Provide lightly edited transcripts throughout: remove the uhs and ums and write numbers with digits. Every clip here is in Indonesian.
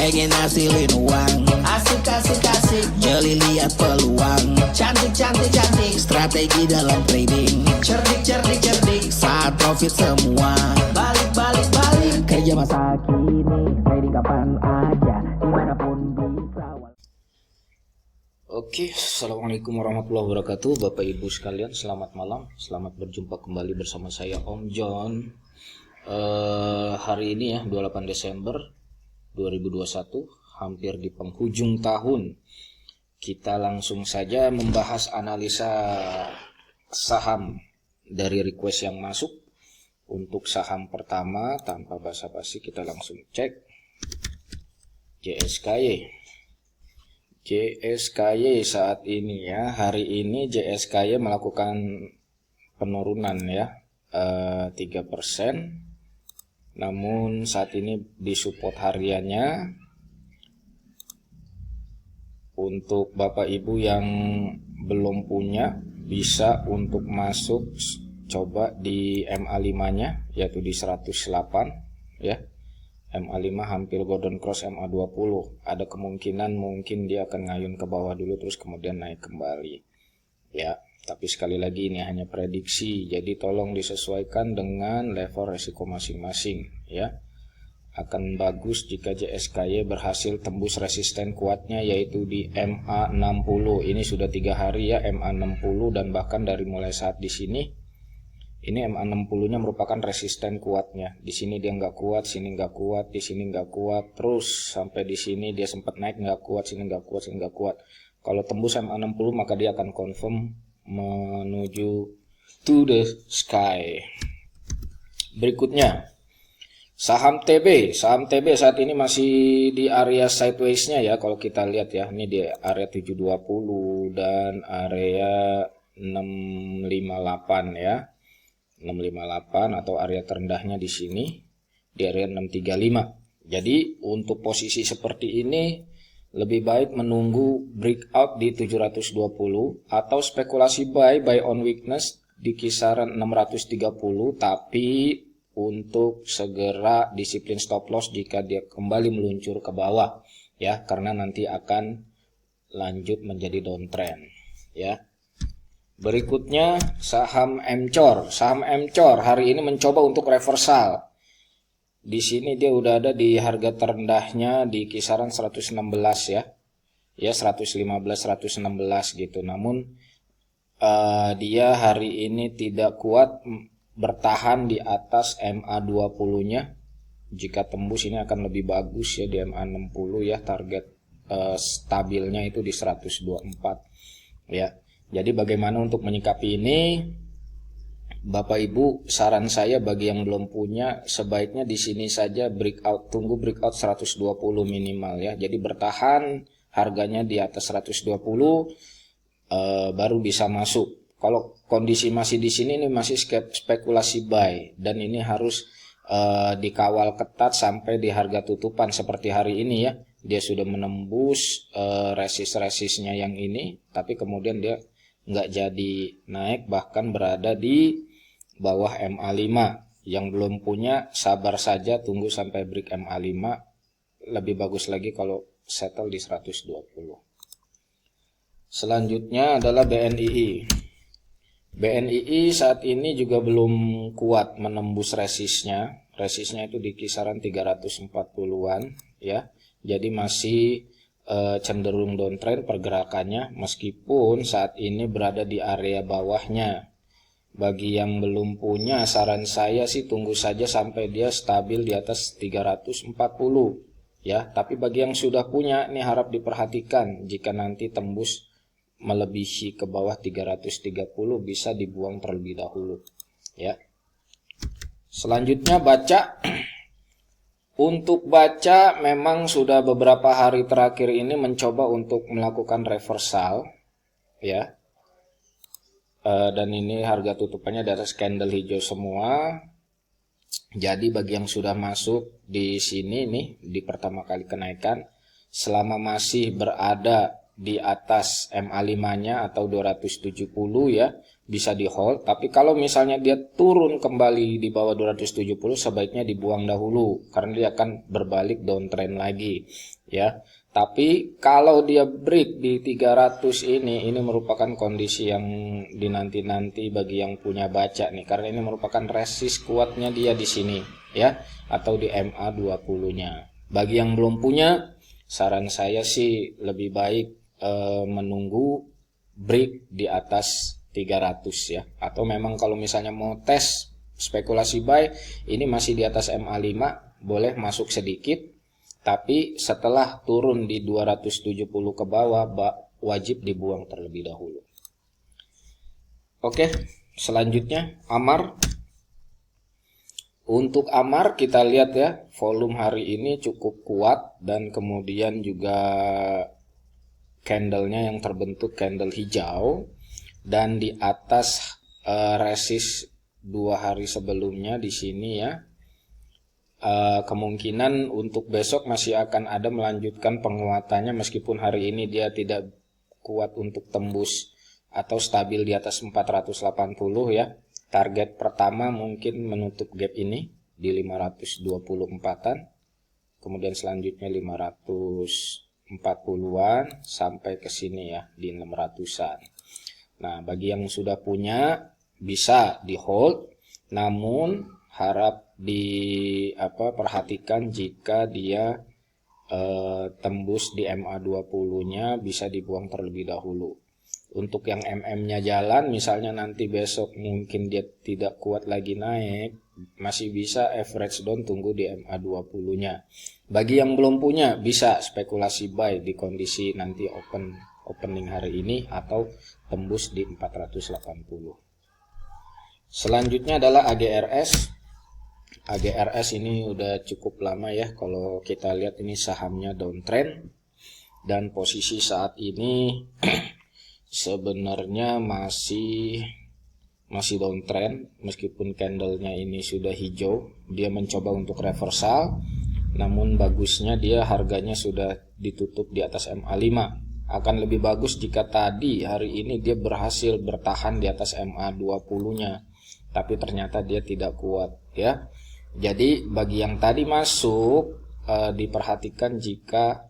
pengen hasilin uang. Asik asik asik, jeli lihat peluang. Cantik cantik cantik, strategi dalam trading. Cerdik cerdik cerdik, saat profit semua. Balik balik balik, kerja masa kini, trading kapan aja, dimanapun bisa. Oke, assalamualaikum warahmatullahi wabarakatuh, Bapak Ibu sekalian, selamat malam, selamat berjumpa kembali bersama saya Om John. Hari ini ya 28 Desember 2021, hampir di penghujung tahun. Kita langsung saja membahas analisa saham dari request yang masuk. Untuk saham pertama, tanpa basa-basi kita langsung cek JSKY. JSKY saat ini ya, hari ini JSKY melakukan penurunan ya 3%. Namun saat ini di support hariannya. Untuk Bapak Ibu yang belum punya, bisa untuk masuk coba di MA5-nya, yaitu di 108 ya. MA5 hampir golden cross MA20. Ada kemungkinan mungkin dia akan ngayun ke bawah dulu terus kemudian naik kembali. Ya, tapi sekali lagi ini hanya prediksi. Jadi tolong disesuaikan dengan level resiko masing-masing ya. Akan bagus jika JSKY berhasil tembus resisten kuatnya yaitu di MA60. Ini sudah 3 hari ya MA60, dan bahkan dari mulai saat di sini ini MA60-nya merupakan resisten kuatnya. Di sini dia nggak kuat, sini nggak kuat, di sini nggak kuat, terus sampai di sini dia sempat naik nggak kuat, sini nggak kuat, sini nggak kuat. Kalau tembus MA60 maka dia akan confirm menuju to the sky. Berikutnya saham TB. Saham TB saat ini masih di area sideways-nya ya. Kalau kita lihat ya, ini di area 720 dan area 658 ya. 658 atau area terendahnya di sini di area 635. Jadi untuk posisi seperti ini lebih baik menunggu breakout di 720 atau spekulasi buy on weakness di kisaran 630, tapi untuk segera disiplin stop loss jika dia kembali meluncur ke bawah ya, karena nanti akan lanjut menjadi downtrend ya. Berikutnya saham MCOR. Saham MCOR hari ini mencoba untuk reversal. Di sini dia udah ada di harga terendahnya di kisaran 116 ya. Ya 115 116 gitu. Namun dia hari ini tidak kuat bertahan di atas MA20-nya. Jika tembus ini akan lebih bagus ya di MA60 ya, target stabilnya itu di 124 ya. Jadi bagaimana untuk menyikapi ini? Bapak Ibu, saran saya bagi yang belum punya, sebaiknya di sini saja breakout, tunggu breakout 120 minimal ya. Jadi bertahan harganya di atas 120 baru bisa masuk. Kalau kondisi masih di sini ini masih spekulasi buy, dan ini harus dikawal ketat sampai di harga tutupan seperti hari ini ya. Dia sudah menembus resist-resistnya yang ini, tapi kemudian dia nggak jadi naik, bahkan berada di bawah MA5. Yang belum punya sabar saja, tunggu sampai break MA5. Lebih bagus lagi kalau settle di 120. Selanjutnya adalah BNII. BNII saat ini juga belum kuat menembus resistnya. Resistnya itu di kisaran 340-an ya. Jadi masih cenderung downtrend pergerakannya, meskipun saat ini berada di area bawahnya. Bagi yang belum punya, saran saya sih tunggu saja sampai dia stabil di atas 340 ya. Tapi bagi yang sudah punya, ini harap diperhatikan, jika nanti tembus melebihi ke bawah 330 bisa dibuang terlebih dahulu ya. Selanjutnya baca. Untuk baca memang sudah beberapa hari terakhir ini mencoba untuk melakukan reversal ya. Dan ini harga tutupannya di atas candle hijau semua. Jadi bagi yang sudah masuk di sini nih di pertama kali kenaikan, selama masih berada di atas MA5-nya atau 270 ya, bisa di hold, tapi kalau misalnya dia turun kembali di bawah 270 sebaiknya dibuang dahulu karena dia akan berbalik downtrend lagi ya. Tapi kalau dia break di 300 ini merupakan kondisi yang dinanti-nanti bagi yang punya baca nih, karena ini merupakan resist kuatnya dia di sini ya, atau di MA20-nya. Bagi yang belum punya, saran saya sih lebih baik menunggu break di atas 300 ya, atau memang kalau misalnya mau tes spekulasi buy ini masih di atas MA5 boleh masuk sedikit, tapi setelah turun di 270 ke bawah wajib dibuang terlebih dahulu. Oke, selanjutnya Amar. Untuk Amar kita lihat ya, volume hari ini cukup kuat dan kemudian juga candlenya yang terbentuk candle hijau dan di atas resist 2 hari sebelumnya di sini ya. Kemungkinan untuk besok masih akan ada melanjutkan penguatannya meskipun hari ini dia tidak kuat untuk tembus atau stabil di atas 480 ya. Target pertama mungkin menutup gap ini di 524-an. Kemudian selanjutnya 540-an sampai ke sini ya di 600-an. Nah, bagi yang sudah punya bisa di hold, namun harap perhatikan jika dia tembus di MA20-nya bisa dibuang terlebih dahulu. Untuk yang MM-nya jalan, misalnya nanti besok mungkin dia tidak kuat lagi naik, masih bisa average down tunggu di MA20-nya. Bagi yang belum punya bisa spekulasi buy di kondisi nanti opening hari ini atau tembus di 480. Selanjutnya adalah AGRS. AGRS ini udah cukup lama ya, kalau kita lihat ini sahamnya downtrend dan posisi saat ini sebenarnya masih downtrend meskipun candlenya ini sudah hijau. Dia mencoba untuk reversal, namun bagusnya dia harganya sudah ditutup di atas MA5. Akan lebih bagus jika tadi hari ini dia berhasil bertahan di atas MA20-nya, tapi ternyata dia tidak kuat ya. Jadi bagi yang tadi masuk diperhatikan jika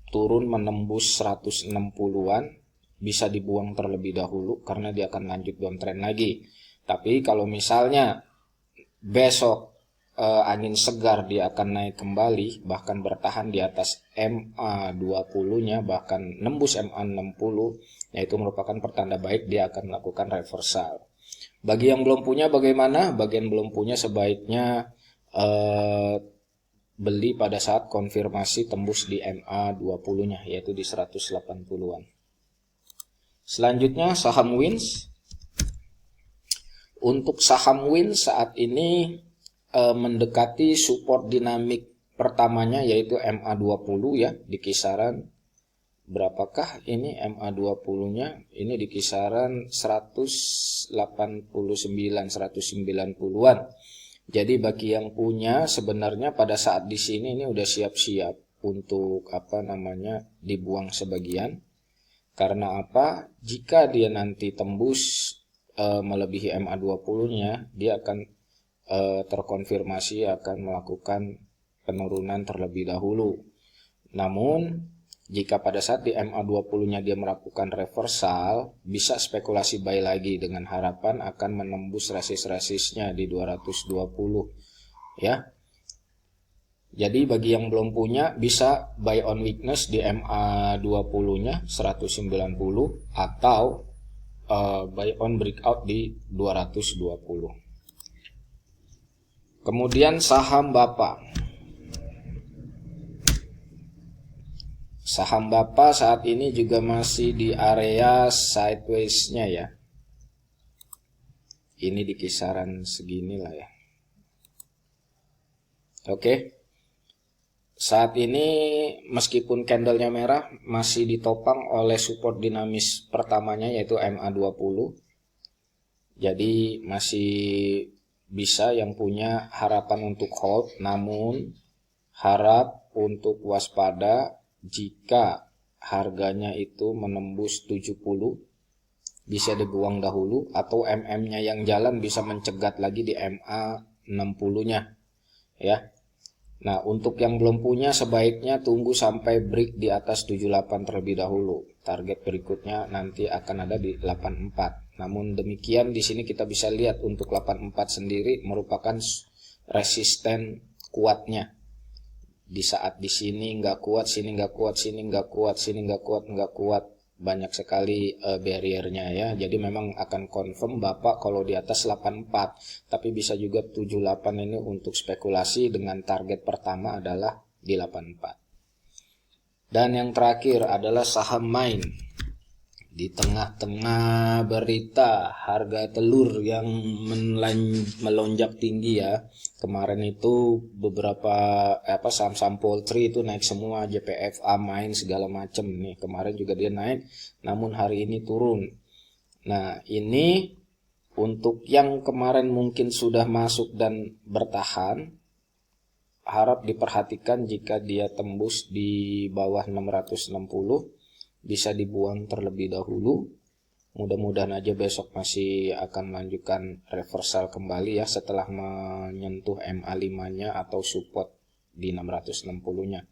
turun menembus 160-an bisa dibuang terlebih dahulu karena dia akan lanjut downtrend lagi. Tapi kalau misalnya besok angin segar dia akan naik kembali bahkan bertahan di atas MA20-nya bahkan nembus MA60, yaitu merupakan pertanda baik dia akan melakukan reversal. Bagi yang belum punya bagaimana? Bagi yang belum punya sebaiknya beli pada saat konfirmasi tembus di MA20-nya yaitu di 180-an. Selanjutnya saham Wins. Untuk saham Wins saat ini mendekati support dinamik pertamanya yaitu MA20 ya, di kisaran berapakah ini MA20-nya? Ini di kisaran 189-190-an. Jadi bagi yang punya sebenarnya pada saat di sini ini udah siap-siap untuk dibuang sebagian. Karena apa? Jika dia nanti tembus melebihi MA20-nya, dia akan terkonfirmasi akan melakukan penurunan terlebih dahulu. Namun jika pada saat di MA20-nya dia melakukan reversal, bisa spekulasi buy lagi dengan harapan akan menembus resist-resistnya di 220 ya. Jadi bagi yang belum punya bisa buy on weakness di MA20-nya 190 atau buy on breakout di 220. Kemudian saham Bapak. Saham Bapak saat ini juga masih di area sideways-nya ya. Ini di kisaran segini lah ya. Oke. Saat ini meskipun candlenya merah masih ditopang oleh support dinamis pertamanya yaitu MA20. Jadi masih bisa yang punya harapan untuk hold, namun harap untuk waspada jika harganya itu menembus 70 bisa dibuang dahulu, atau MM-nya yang jalan bisa mencegat lagi di MA 60-nya ya. Nah, untuk yang belum punya sebaiknya tunggu sampai break di atas 78 terlebih dahulu. Target berikutnya nanti akan ada di 84. Namun demikian di sini kita bisa lihat untuk 84 sendiri merupakan resisten kuatnya. Di saat di sini nggak kuat, sini nggak kuat, sini nggak kuat, sini nggak kuat, nggak kuat. Banyak sekali barriernya ya. Jadi memang akan confirm Bapak kalau di atas 84. Tapi bisa juga 78 ini untuk spekulasi dengan target pertama adalah di 84. Dan yang terakhir adalah saham main. Di tengah-tengah berita harga telur yang melonjak tinggi ya. Kemarin itu beberapa saham-saham poultry itu naik semua, JPFA, main segala macam nih. Kemarin juga dia naik, namun hari ini turun. Nah, ini untuk yang kemarin mungkin sudah masuk dan bertahan, harap diperhatikan jika dia tembus di bawah 660, bisa dibuang terlebih dahulu. Mudah-mudahan aja besok masih akan melanjutkan reversal kembali ya setelah menyentuh MA5-nya atau support di 660-nya.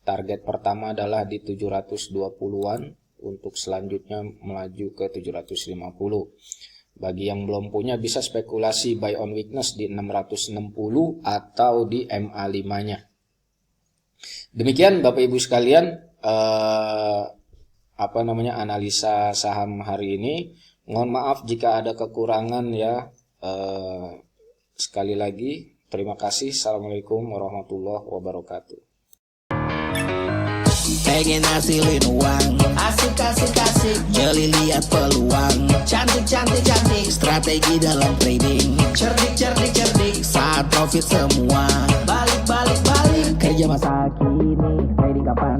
Target pertama adalah di 720-an, untuk selanjutnya melaju ke 750. Bagi yang belum punya bisa spekulasi buy on weakness di 660 atau di MA5-nya. Demikian Bapak Ibu sekalian, analisa saham hari ini. Mohon maaf jika ada kekurangan ya. Sekali lagi terima kasih. Assalamualaikum warahmatullahi wabarakatuh. Pengen hasilin uang, asik, jeli lihat peluang, cantik, strategi dalam trading, cerdik, saat profit semua, balik, kerja masa kini, trading kapan